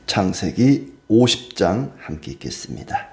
창세기 50장 함께 읽겠습니다.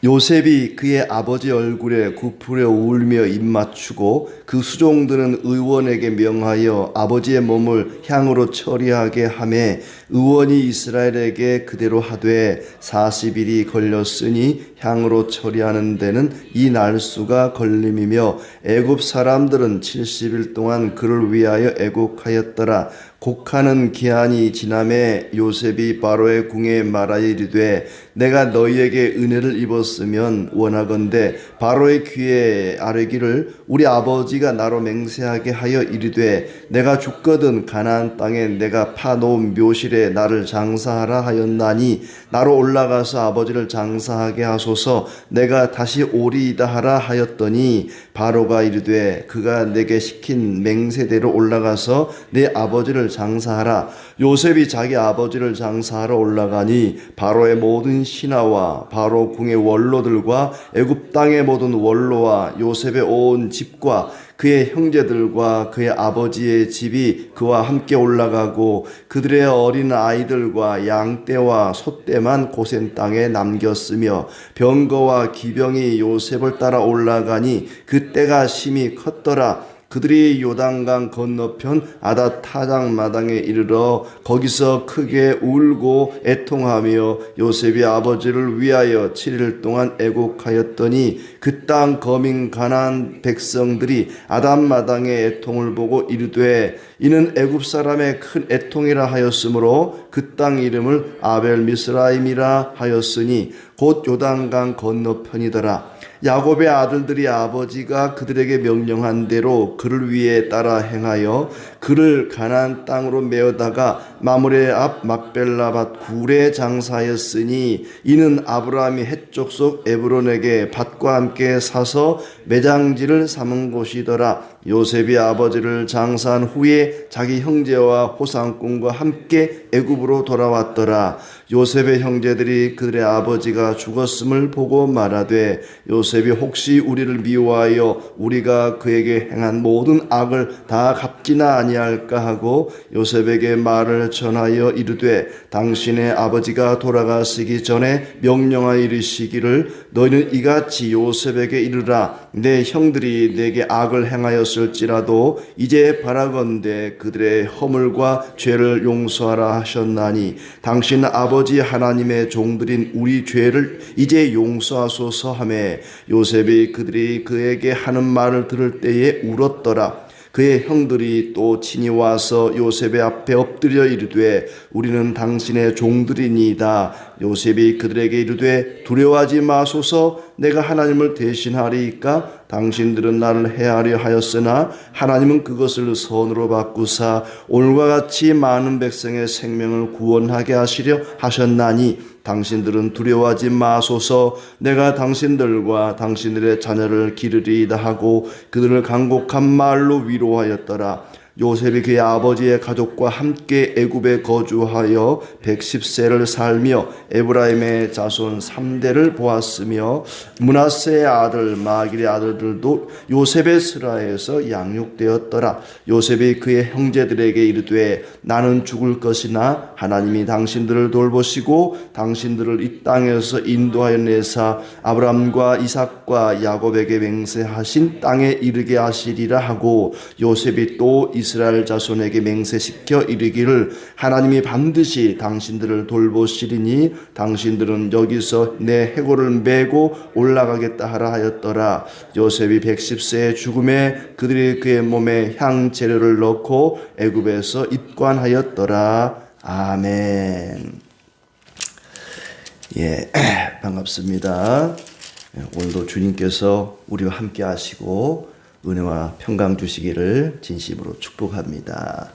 요셉이 그의 아버지 얼굴에 굽으려 울며 입맞추고 그 수종들은 의원에게 명하여 아버지의 몸을 향으로 처리하게 하매 의원이 이스라엘에게 그대로 하되 40일이 걸렸으니 향으로 처리하는 데는 이 날수가 걸림이며 애굽 사람들은 70일 동안 그를 위하여 애곡하였더라. 곡하는 기한이 지남에 요셉이 바로의 궁에 말하여 이르되 내가 너희에게 은혜를 입었으면 원하건대 바로의 귀에 아뢰기를 우리 아버지가 나로 맹세하게 하여 이르되 내가 죽거든 가나안 땅에 내가 파놓은 묘실에 나를 장사하라 하였나니 나로 올라가서 아버지를 장사하게 하소서. 내가 다시 오리이다 하라 하였더니 바로가 이르되 그가 내게 시킨 맹세대로 올라가서 내 아버지를 장사하라. 요셉이 자기 아버지를 장사하러 올라가니 바로의 모든 신하와 바로 궁의 원로들과 애굽 땅의 모든 원로와 요셉의 온 집과 그의 형제들과 그의 아버지의 집이 그와 함께 올라가고 그들의 어린 아이들과 양떼와 소떼만 고센 땅에 남겼으며 병거와 기병이 요셉을 따라 올라가니 그 때가 심히 컸더라. 그들이 요단강 건너편 아닷 타장 마당에 이르러 거기서 크게 울고 애통하며 요셉이 아버지를 위하여 7일 동안 애곡하였더니 그 땅 거민 가나안 백성들이 아닷 마당의 애통을 보고 이르되 이는 애굽 사람의 큰 애통이라 하였으므로 그 땅 이름을 아벨 미스라임이라 하였으니 곧 요단강 건너편이더라. 야곱의 아들들이 아버지가 그들에게 명령한 대로 그를 위해 따라 행하여 그를 가나안 땅으로 메어다가 마므레 앞 막벨라밭 굴에 장사하였으니 이는 아브라함이 헷 족속 에브론에게 밭과 함께 사서 매장지를 삼은 곳이더라. 요셉이 아버지를 장사한 후에 자기 형제와 호상꾼과 함께 애굽으로 돌아왔더라. 요셉의 형제들이 그들의 아버지가 죽었음을 보고 말하되 요셉이 혹시 우리를 미워하여 우리가 그에게 행한 모든 악을 다 갚지나 아니할까 하고 요셉에게 말을 전하여 이르되 당신의 아버지가 돌아가시기 전에 명령하여 이르시기를 너희는 이같이 요셉에게 이르라. 내 형들이 내게 악을 행하였을지라도 이제 바라건대 그들의 허물과 죄를 용서하라 하셨나니 당신 아버지 하나님의 종들인 우리 죄를 이제 용서하소서 하매 요셉이 그들이 그에게 하는 말을 들을 때에 울었더라. 그의 형들이 또 친히 와서 요셉의 앞에 엎드려 이르되 우리는 당신의 종들이니이다. 요셉이 그들에게 이르되 두려워하지 마소서. 내가 하나님을 대신하리이까 당신들은 나를 해하려 하였으나 하나님은 그것을 선으로 바꾸사 오늘과 같이 많은 백성의 생명을 구원하게 하시려 하셨나니 당신들은 두려워하지 마소서. 내가 당신들과 당신들의 자녀를 기르리이다 하고 그들을 간곡한 말로 위로하였더라. 요셉이 그의 아버지의 가족과 함께 애굽에 거주하여 110세를 살며 에브라임의 자손 3대를 보았으며 므낫세의 아들 마길의 아들들도 요셉의 스라에서 양육되었더라. 요셉이 그의 형제들에게 이르되 나는 죽을 것이나 하나님이 당신들을 돌보시고 당신들을 이 땅에서 인도하여 내사 아브람과 이삭과 야곱에게 맹세하신 땅에 이르게 하시리라 하고 요셉이 또 이스라엘 자손에게 맹세시켜 이르기를 하나님이 반드시 당신들을 돌보시리니 당신들은 여기서 내 해골을 메고 올라가겠다 하라 하였더라. 요셉이 110세의 죽음에 그들이 그의 몸에 향 재료를 넣고 애굽에서 입관하였더라. 아멘. 반갑습니다. 오늘도 주님께서 우리와 함께 하시고 은혜와 평강 주시기를 진심으로 축복합니다.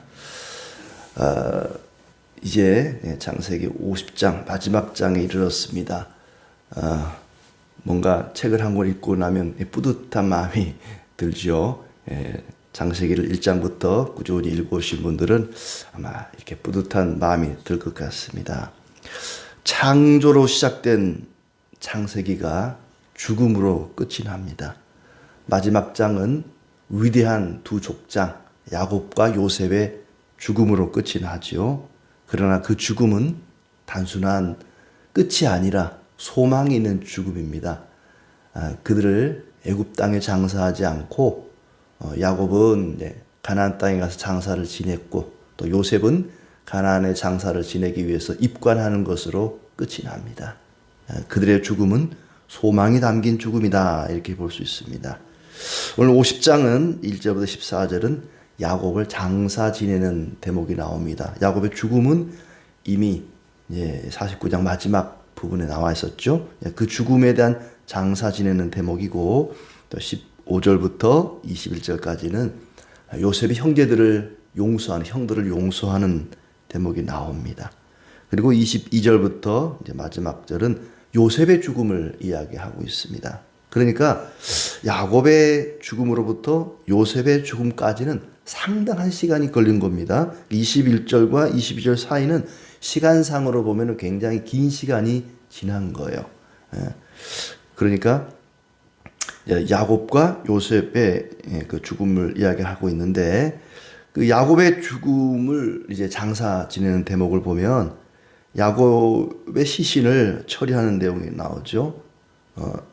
이제 창세기 50장 마지막 장에 이르렀습니다. 뭔가 책을 한 권 읽고 나면 뿌듯한 마음이 들죠. 창세기를 1장부터 꾸준히 읽어오신 분들은 아마 이렇게 뿌듯한 마음이 들 것 같습니다. 창조로 시작된 창세기가 죽음으로 끝이 납니다. 마지막 장은 위대한 두 족장 야곱과 요셉의 죽음으로 끝이 나죠. 그러나 그 죽음은 단순한 끝이 아니라 소망이 있는 죽음입니다. 그들을 애굽 땅에 장사하지 않고 야곱은 이제 가나안 땅에 가서 장사를 지냈고 또 요셉은 가나안의 장사를 지내기 위해서 입관하는 것으로 끝이 납니다. 그들의 죽음은 소망이 담긴 죽음이다 이렇게 볼 수 있습니다. 오늘 50장은 1절부터 14절은 야곱을 장사 지내는 대목이 나옵니다. 야곱의 죽음은 이미 49장 마지막 부분에 나와 있었죠. 그 죽음에 대한 장사 지내는 대목이고 또 15절부터 21절까지는 요셉이 형제들을 용서하는 형들을 용서하는 대목이 나옵니다. 그리고 22절부터 이제 마지막 절은 요셉의 죽음을 이야기하고 있습니다. 그러니까 야곱의 죽음으로부터 요셉의 죽음까지는 상당한 시간이 걸린 겁니다. 21절과 22절 사이는 시간상으로 보면 굉장히 긴 시간이 지난 거예요. 그러니까 야곱과 요셉의 그 죽음을 이야기하고 있는데 그 야곱의 죽음을 이제 장사 지내는 대목을 보면 야곱의 시신을 처리하는 내용이 나오죠.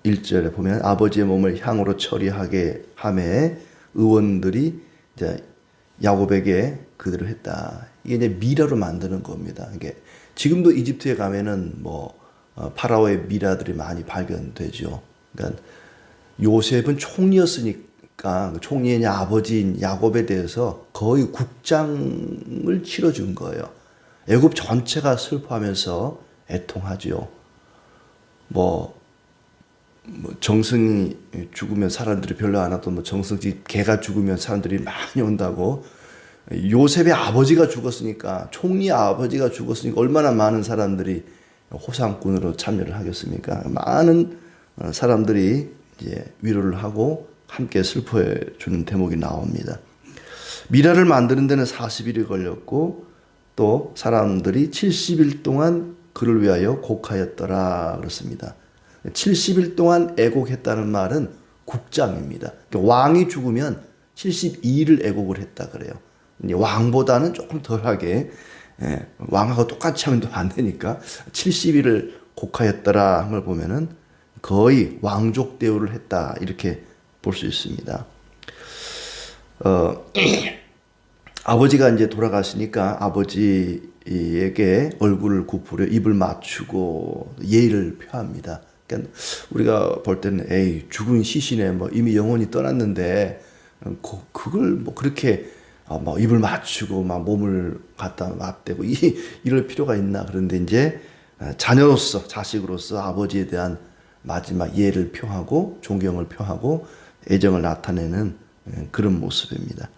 1절에 보면 아버지의 몸을 향으로 처리하게 하매 의원들이 이제 야곱에게 그대로 했다. 이게 이제 미라로 만드는 겁니다. 이게 지금도 이집트에 가면은 파라오의 미라들이 많이 발견되죠. 그러니까 요셉은 총리였으니까 총리의 아버지인 야곱에 대해서 거의 국장을 치러준 거예요. 애굽 전체가 슬퍼하면서 애통하죠. 정승이 죽으면 사람들이 별로 안 와도 정승집 개가 죽으면 사람들이 많이 온다고. 요셉의 아버지가 죽었으니까 총리 아버지가 죽었으니까 얼마나 많은 사람들이 호상꾼으로 참여를 하겠습니까? 많은 사람들이 이제 위로를 하고 함께 슬퍼해 주는 대목이 나옵니다. 미라를 만드는 데는 40일이 걸렸고 또 사람들이 70일 동안 그를 위하여 곡하였더라 그렇습니다. 70일 동안 애곡했다는 말은 국장입니다. 그러니까 왕이 죽으면 72일을 애곡을 했다 그래요. 왕보다는 조금 덜하게 왕하고 똑같이 하면 또 안 되니까 70일을 곡하였더라 한 걸 보면은 거의 왕족 대우를 했다 이렇게 볼 수 있습니다. 아버지가 이제 돌아가시니까 아버지에게 얼굴을 굽으려 입을 맞추고 예의를 표합니다. 그러니까 우리가 볼 때는 죽은 시신에 이미 영혼이 떠났는데 그걸 그렇게 입을 맞추고 몸을 갖다 맞대고 이럴 필요가 있나. 그런데 이제 자녀로서 자식으로서 아버지에 대한 마지막 예를 표하고 존경을 표하고 애정을 나타내는 그런 모습입니다.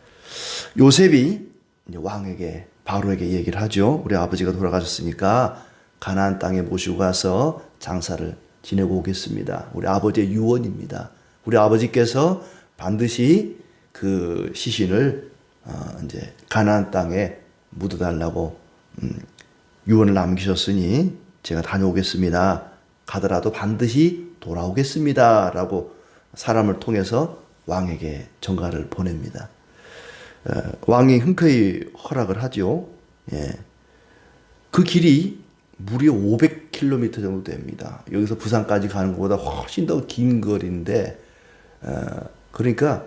요셉이 왕에게 바로에게 얘기를 하죠. 우리 아버지가 돌아가셨으니까 가나안 땅에 모시고 가서 장사를 지내고 오겠습니다. 우리 아버지의 유언입니다. 우리 아버지께서 반드시 그 시신을 이제 가나안 땅에 묻어달라고 유언을 남기셨으니 제가 다녀오겠습니다. 가더라도 반드시 돌아오겠습니다. 라고 사람을 통해서 왕에게 전가를 보냅니다. 왕이 흔쾌히 허락을 하죠. 그 길이 무려 500km 정도 됩니다. 여기서 부산까지 가는 것보다 훨씬 더 긴 거리인데, 그러니까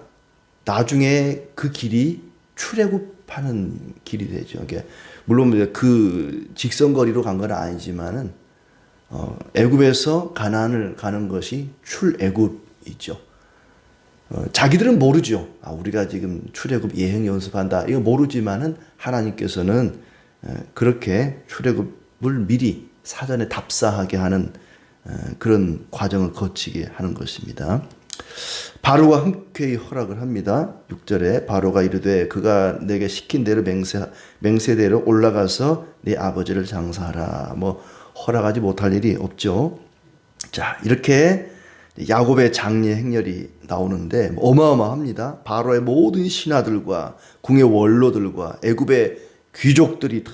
나중에 그 길이 출애굽하는 길이 되죠. 그러니까 물론 그 직선거리로 간 건 아니지만은 애굽에서 가나안을 가는 것이 출애굽이죠. 자기들은 모르죠. 우리가 지금 출애굽 예행 연습한다. 이거 모르지만은 하나님께서는 그렇게 출애굽을 미리 사전에 답사하게 하는 그런 과정을 거치게 하는 것입니다. 바로가 흔쾌히 허락을 합니다. 6절에 바로가 이르되 그가 내게 시킨 대로 맹세대로 올라가서 네 아버지를 장사하라. 허락하지 못할 일이 없죠. 자, 이렇게 야곱의 장례 행렬이 나오는데 어마어마합니다. 바로의 모든 신하들과 궁의 원로들과 애굽의 귀족들이 다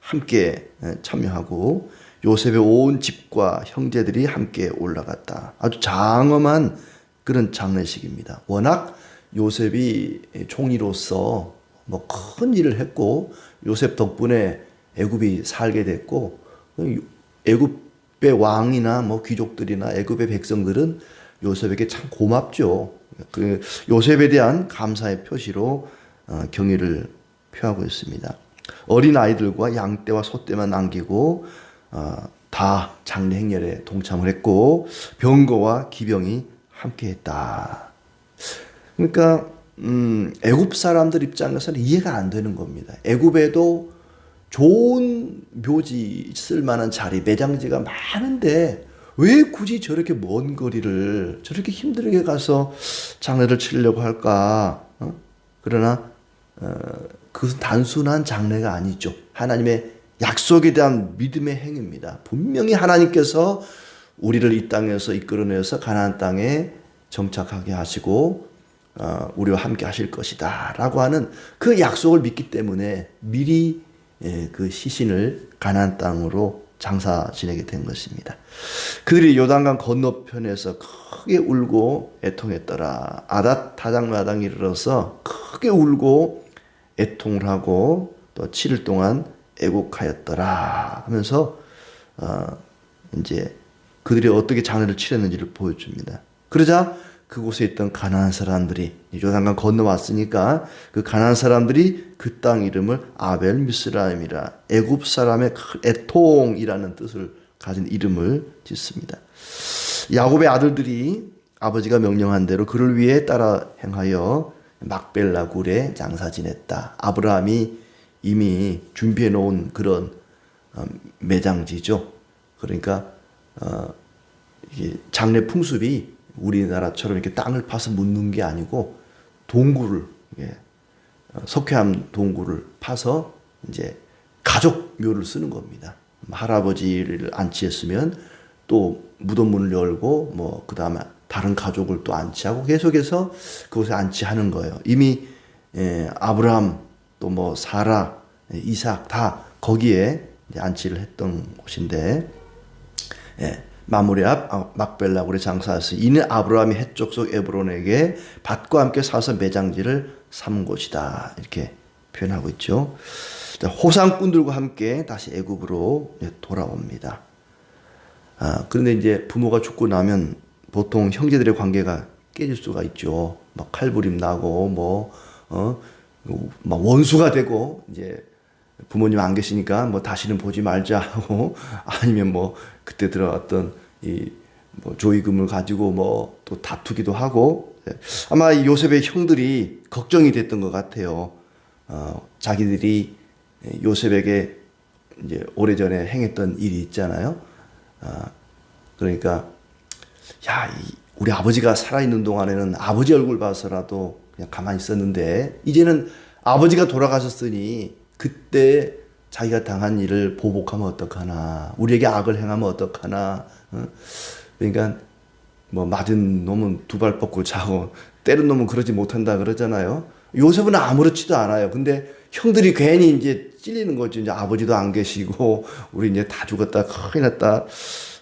함께 참여하고 요셉의 온 집과 형제들이 함께 올라갔다. 아주 장엄한 그런 장례식입니다. 워낙 요셉이 총리로서 큰 일을 했고 요셉 덕분에 애굽이 살게 됐고 애굽의 왕이나 뭐 귀족들이나 애굽의 백성들은 요셉에게 참 고맙죠. 그 요셉에 대한 감사의 표시로 경의를 표하고 있습니다. 어린 아이들과 양떼와 소떼만 남기고 다 장례 행렬에 동참을 했고 병거와 기병이 함께했다. 그러니까 애굽 사람들 입장에서는 이해가 안 되는 겁니다. 애굽에도 좋은 묘지 쓸 만한 자리, 매장지가 많은데 왜 굳이 저렇게 먼 거리를 저렇게 힘들게 가서 장례를 치려고 할까? 그러나 그것은 단순한 장례가 아니죠. 하나님의 약속에 대한 믿음의 행위입니다. 분명히 하나님께서 우리를 이 땅에서 이끌어내서 가나안 땅에 정착하게 하시고 우리와 함께 하실 것이다 라고 하는 그 약속을 믿기 때문에 미리 그 시신을 가나안 땅으로 장사 지내게 된 것입니다. 그들이 요단강 건너편에서 크게 울고 애통했더라. 아닷 다장마당에 이르러서 크게 울고 애통을 하고 또 7일 동안 애곡하였더라 하면서 이제 그들이 어떻게 장례를 치렀는지를 보여줍니다. 그러자 그곳에 있던 가나안 사람들이 요단강 건너왔으니까 그 가나안 사람들이 그 땅 이름을 아벨 미스라임이라 애굽 사람의 애통이라는 뜻을 가진 이름을 짓습니다. 야곱의 아들들이 아버지가 명령한 대로 그를 위해 따라 행하여 막벨라 굴에 장사 지냈다. 아브라함이 이미 준비해 놓은 그런 매장지죠. 그러니까 장례 풍습이 우리나라처럼 이렇게 땅을 파서 묻는 게 아니고 동굴을 석회암 동굴을 파서 이제 가족 묘를 쓰는 겁니다. 할아버지를 안치했으면 또 무덤문을 열고 뭐 그다음에 다른 가족을 또 안치하고 계속해서 그곳에 안치하는 거예요. 이미 아브라함 또 뭐 사라, 이삭 다 거기에 안치를 했던 곳인데 마므레 앞 막벨라 굴에 장사하였으니 이는 아브라함이 헷 족속 에브론에게 밭과 함께 사서 매장지를 삼은 곳이다. 이렇게 표현하고 있죠. 호상꾼들과 함께 다시 애굽으로 돌아옵니다. 그런데 이제 부모가 죽고 나면 보통 형제들의 관계가 깨질 수가 있죠. 막 칼부림 나고 막 원수가 되고 이제 부모님 안 계시니까 뭐 다시는 보지 말자 하고 아니면 뭐 그때 들어갔던 이 뭐 조의금을 가지고 뭐 또 다투기도 하고 아마 이 요셉의 형들이 걱정이 됐던 것 같아요. 자기들이 요셉에게 이제 오래전에 행했던 일이 있잖아요. 그러니까 우리 아버지가 살아있는 동안에는 아버지 얼굴 봐서라도 그냥 가만히 있었는데 이제는 아버지가 돌아가셨으니 그때 자기가 당한 일을 보복하면 어떡하나, 우리에게 악을 행하면 어떡하나. 그러니까 뭐 맞은 놈은 두 발 뻗고 자고 때린 놈은 그러지 못한다 그러잖아요. 요셉은 아무렇지도 않아요. 근데 형들이 괜히 이제 찔리는 거죠. 이제 아버지도 안 계시고 우리 이제 다 죽었다, 큰일 났다.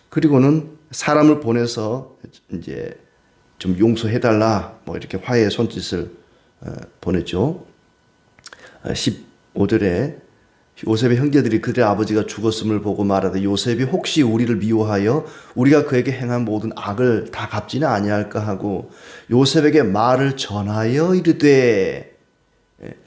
그리고는 사람을 보내서 이제 좀 용서해달라 뭐 이렇게 화해의 손짓을 보냈죠. 15절에 요셉의 형제들이 그들의 아버지가 죽었음을 보고 말하되 요셉이 혹시 우리를 미워하여 우리가 그에게 행한 모든 악을 다 갚지는 아니할까 하고 요셉에게 말을 전하여 이르되,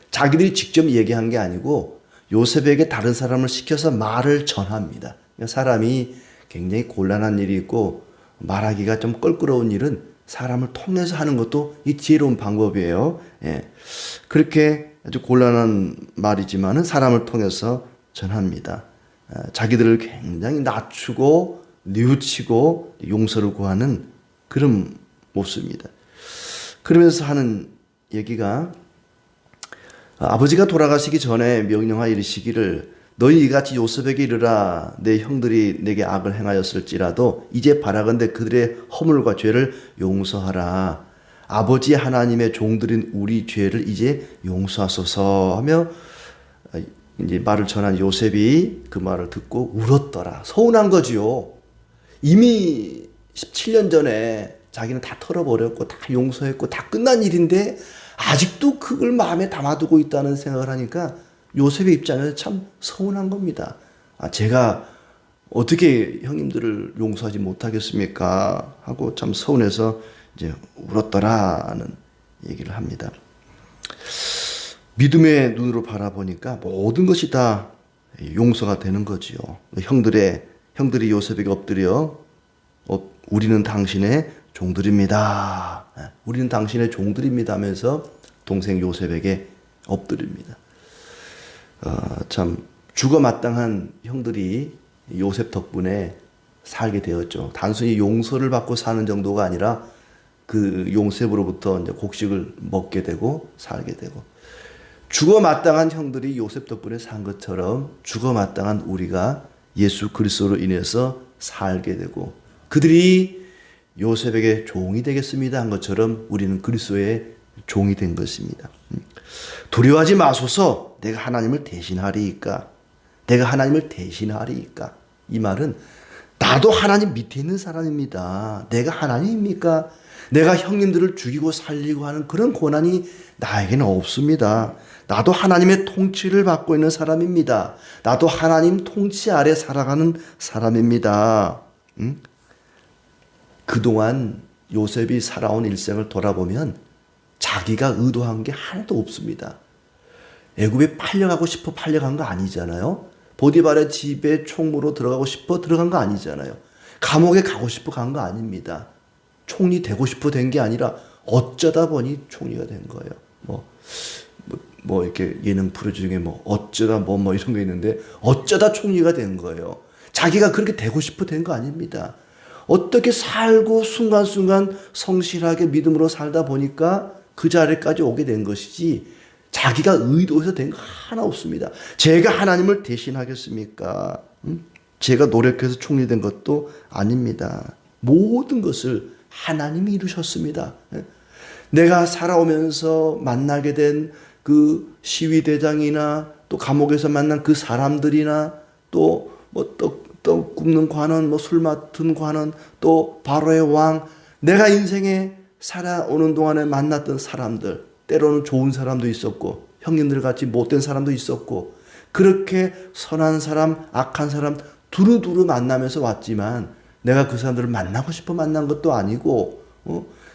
자기들이 직접 얘기한 게 아니고 요셉에게 다른 사람을 시켜서 말을 전합니다. 사람이 굉장히 곤란한 일이 있고 말하기가 좀 껄끄러운 일은 사람을 통해서 하는 것도 이 지혜로운 방법이에요. 그렇게 아주 곤란한 말이지만은 사람을 통해서 전합니다. 자기들을 굉장히 낮추고 뉘우치고 용서를 구하는 그런 모습입니다. 그러면서 하는 얘기가 아버지가 돌아가시기 전에 명령하여 이르시기를 너희 이같이 요셉에게 이르라. 내 형들이 내게 악을 행하였을지라도 이제 바라건대 그들의 허물과 죄를 용서하라. 아버지 하나님의 종들인 우리 죄를 이제 용서하소서 하며 이제 말을 전한 요셉이 그 말을 듣고 울었더라. 서운한 거지요. 이미 17년 전에 자기는 다 털어버렸고 다 용서했고 다 끝난 일인데 아직도 그걸 마음에 담아두고 있다는 생각을 하니까 요셉의 입장에서 참 서운한 겁니다. 제가 어떻게 형님들을 용서하지 못하겠습니까? 하고 참 서운해서 이제 울었더라는 얘기를 합니다. 믿음의 눈으로 바라보니까 모든 것이 다 용서가 되는 거지요. 형들이 요셉에게 엎드려 우리는 당신의 종들입니다. 우리는 당신의 종들입니다 하면서 동생 요셉에게 엎드립니다. 참 죽어 마땅한 형들이 요셉 덕분에 살게 되었죠. 단순히 용서를 받고 사는 정도가 아니라 그 요셉으로부터 이제 곡식을 먹게 되고 살게 되고, 죽어 마땅한 형들이 요셉 덕분에 산 것처럼 죽어 마땅한 우리가 예수 그리스도로 인해서 살게 되고, 그들이 요셉에게 종이 되겠습니다 한 것처럼 우리는 그리스도의 종이 된 것입니다. 두려워하지 마소서, 내가 하나님을 대신하리이까. 내가 하나님을 대신하리이까. 이 말은 나도 하나님 밑에 있는 사람입니다. 내가 하나님입니까? 내가 형님들을 죽이고 살리고 하는 그런 권한이 나에게는 없습니다. 나도 하나님의 통치를 받고 있는 사람입니다. 나도 하나님 통치 아래 살아가는 사람입니다. 그동안 요셉이 살아온 일생을 돌아보면 자기가 의도한 게 하나도 없습니다. 애굽에 팔려가고 싶어 팔려간 거 아니잖아요. 보디발의 집에 총무로 들어가고 싶어 들어간 거 아니잖아요. 감옥에 가고 싶어 간 거 아닙니다. 총리 되고 싶어 된 게 아니라 어쩌다 보니 총리가 된 거예요. 뭐 이렇게 예능 프로 중에 어쩌다 뭐 이런 거 있는데 어쩌다 총리가 된 거예요. 자기가 그렇게 되고 싶어 된 거 아닙니다. 어떻게 살고 순간순간 성실하게 믿음으로 살다 보니까 그 자리까지 오게 된 것이지, 자기가 의도해서 된 거 하나 없습니다. 제가 하나님을 대신하겠습니까? 제가 노력해서 총리 된 것도 아닙니다. 모든 것을 하나님이 이루셨습니다. 내가 살아오면서 만나게 된 그 시위대장이나 또 감옥에서 만난 그 사람들이나 또 떡 굽는 관원, 술 맡은 관원, 또 바로의 왕, 내가 인생에 살아오는 동안에 만났던 사람들, 때로는 좋은 사람도 있었고 형님들 같이 못된 사람도 있었고, 그렇게 선한 사람, 악한 사람 두루두루 만나면서 왔지만 내가 그 사람들을 만나고 싶어 만난 것도 아니고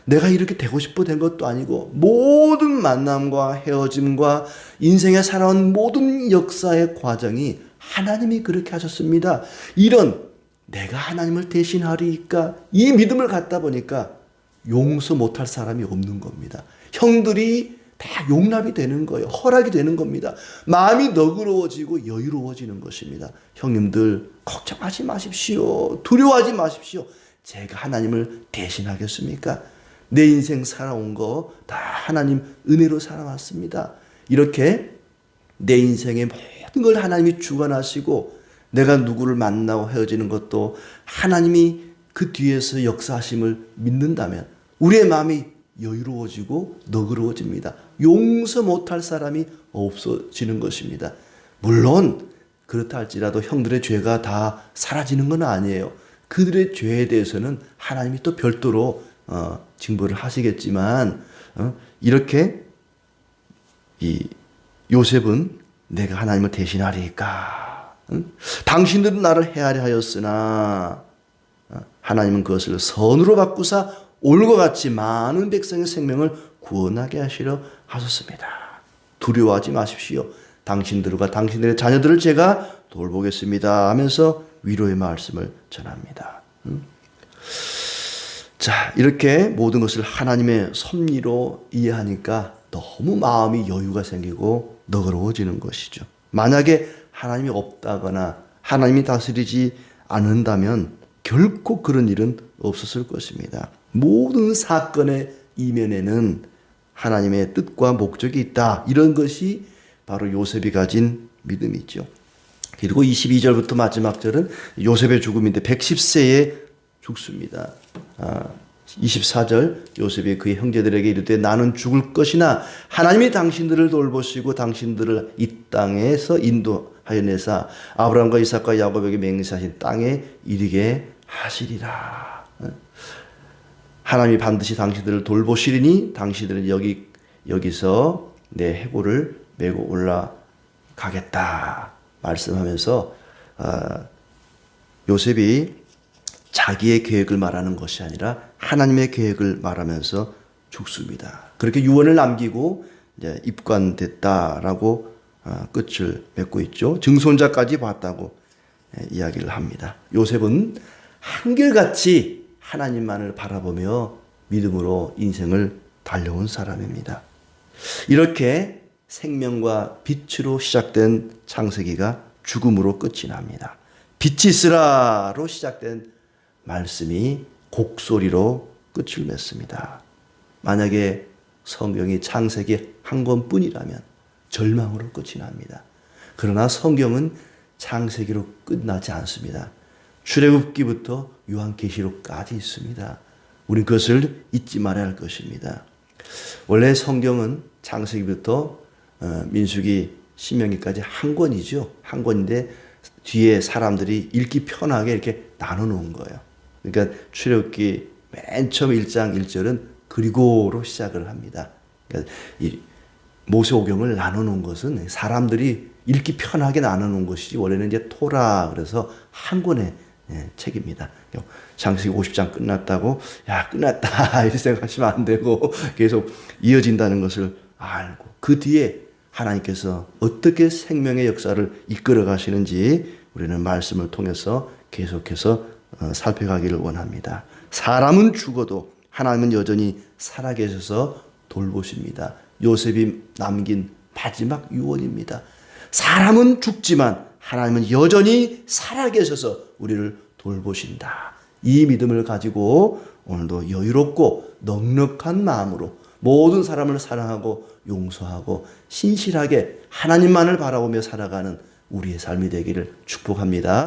내가 이렇게 되고 싶어 된 것도 아니고, 모든 만남과 헤어짐과 인생에 살아온 모든 역사의 과정이 하나님이 그렇게 하셨습니다. 이런 내가 하나님을 대신하리니까 이 믿음을 갖다 보니까 용서 못할 사람이 없는 겁니다. 형들이 다 용납이 되는 거예요. 허락이 되는 겁니다. 마음이 너그러워지고 여유로워지는 것입니다. 형님들 걱정하지 마십시오. 두려워하지 마십시오. 제가 하나님을 대신하겠습니까? 내 인생 살아온 거 다 하나님 은혜로 살아왔습니다. 이렇게 내 인생의 모든 걸 하나님이 주관하시고, 내가 누구를 만나고 헤어지는 것도 하나님이 그 뒤에서 역사하심을 믿는다면 우리의 마음이 여유로워지고 너그러워집니다. 용서 못할 사람이 없어지는 것입니다. 물론 그렇다 할지라도 형들의 죄가 다 사라지는 건 아니에요. 그들의 죄에 대해서는 하나님이 또 별도로 징벌을 하시겠지만, 이렇게 이 요셉은 내가 하나님을 대신하리까, 당신들은 나를 해하려 하였으나 하나님은 그것을 선으로 바꾸사 올과 같이 많은 백성의 생명을 구원하게 하시려 하셨습니다. 두려워하지 마십시오. 당신들과 당신들의 자녀들을 제가 돌보겠습니다 하면서 위로의 말씀을 전합니다. 자, 이렇게 모든 것을 하나님의 섭리로 이해하니까 너무 마음이 여유가 생기고 너그러워지는 것이죠. 만약에 하나님이 없다거나 하나님이 다스리지 않는다면 결코 그런 일은 없었을 것입니다. 모든 사건의 이면에는 하나님의 뜻과 목적이 있다. 이런 것이 바로 요셉이 가진 믿음이죠. 그리고 22절부터 마지막 절은 요셉의 죽음인데 110세에 죽습니다. 24절 요셉이 그의 형제들에게 이르되 나는 죽을 것이나 하나님이 당신들을 돌보시고 당신들을 이 땅에서 인도하여 내사 아브라함과 이삭과 야곱에게 맹세하신 땅에 이르게 하시리라. 하나님이 반드시 당신들을 돌보시리니 당신들은 여기서 내 해골을 메고 올라가겠다 말씀하면서 요셉이 자기의 계획을 말하는 것이 아니라 하나님의 계획을 말하면서 죽습니다. 그렇게 유언을 남기고 이제 입관됐다라고 끝을 맺고 있죠. 증손자까지 봤다고 이야기를 합니다. 요셉은 한결같이 하나님만을 바라보며 믿음으로 인생을 달려온 사람입니다. 이렇게 생명과 빛으로 시작된 창세기가 죽음으로 끝이 납니다. 빛이 있으라로 시작된 말씀이 곡소리로 끝을 맺습니다. 만약에 성경이 창세기 한 권뿐이라면 절망으로 끝이 납니다. 그러나 성경은 창세기로 끝나지 않습니다. 출애굽기부터 요한계시록까지 있습니다. 우리 그것을 잊지 말아야 할 것입니다. 원래 성경은 창세기부터 민수기, 신명기까지 한 권이죠. 한 권인데 뒤에 사람들이 읽기 편하게 이렇게 나눠 놓은 거예요. 그러니까 출애굽기 맨 처음 1장 1절은 그리고로 시작을 합니다. 그러니까 이 모세오경을 나눠 놓은 것은 사람들이 읽기 편하게 나눠 놓은 것이지 원래는 이제 토라 그래서 한 권의 책입니다. 창세기 50장 끝났다고 야 끝났다 이렇게 생각하시면 안 되고 계속 이어진다는 것을 알고 그 뒤에 하나님께서 어떻게 생명의 역사를 이끌어 가시는지 우리는 말씀을 통해서 계속해서 살펴가기를 원합니다. 사람은 죽어도 하나님은 여전히 살아계셔서 돌보십니다. 요셉이 남긴 마지막 유언입니다. 사람은 죽지만 하나님은 여전히 살아계셔서 우리를 돌보신다. 이 믿음을 가지고 오늘도 여유롭고 넉넉한 마음으로 모든 사람을 사랑하고 용서하고 신실하게 하나님만을 바라보며 살아가는 우리의 삶이 되기를 축복합니다.